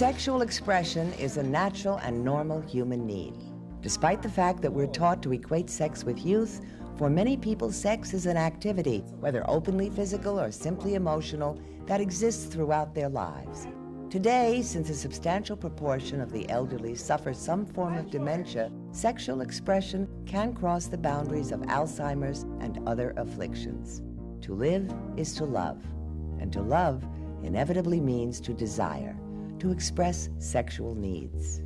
Sexual expression is a natural and normal human need. Despite the fact that we're taught to equate sex with youth, for many people sex is an activity, whether openly physical or simply emotional, that exists throughout their lives. Today, since a substantial proportion of the elderly suffer some form of dementia, sexual expression can cross the boundaries of Alzheimer's and other afflictions. To live is to love, and to love inevitably means to desire, to express sexual needs.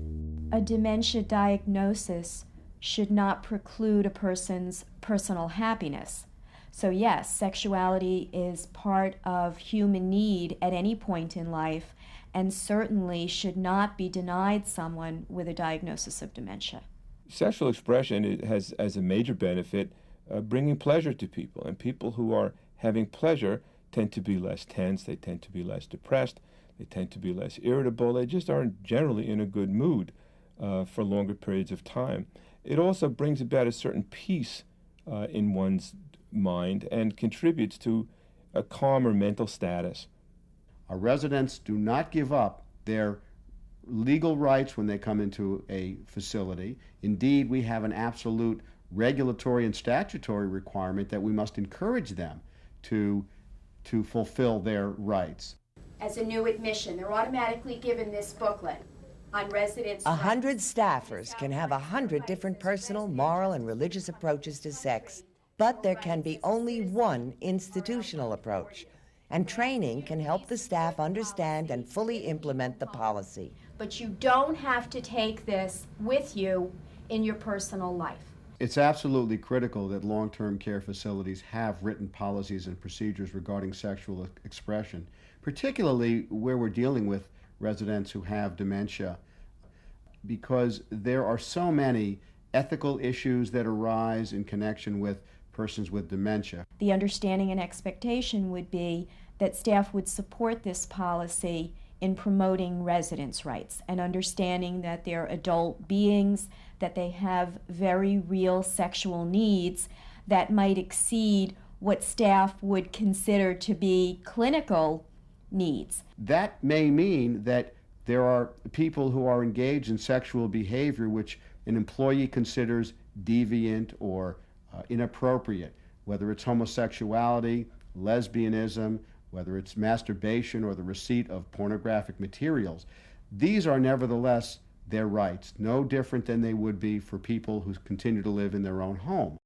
A dementia diagnosis should not preclude a person's personal happiness. So yes, sexuality is part of human need at any point in life, and certainly should not be denied someone with a diagnosis of dementia. Sexual expression has as a major benefit bringing pleasure to people, and people who are having pleasure tend to be less tense, they tend to be less depressed, they tend to be less irritable, they just aren't generally in a good mood for longer periods of time. It also brings about a certain peace in one's mind and contributes to a calmer mental status. Our residents do not give up their legal rights when they come into a facility. Indeed, we have an absolute regulatory and statutory requirement that we must encourage them to fulfill their rights. As a new admission, they're automatically given this booklet on residents' 100 staffers can have 100 different personal, moral, and religious approaches to sex, but there can be only one institutional approach, and training can help the staff understand and fully implement the policy. But you don't have to take this with you in your personal life. It's absolutely critical that long-term care facilities have written policies and procedures regarding sexual expression, particularly where we're dealing with residents who have dementia, because there are so many ethical issues that arise in connection with persons with dementia. The understanding and expectation would be that staff would support this policy in promoting residents' rights and understanding that they're adult beings, that they have very real sexual needs that might exceed what staff would consider to be clinical needs. That may mean that there are people who are engaged in sexual behavior which an employee considers deviant or inappropriate, whether it's homosexuality, lesbianism, whether it's masturbation or the receipt of pornographic materials. These are nevertheless their rights, no different than they would be for people who continue to live in their own home.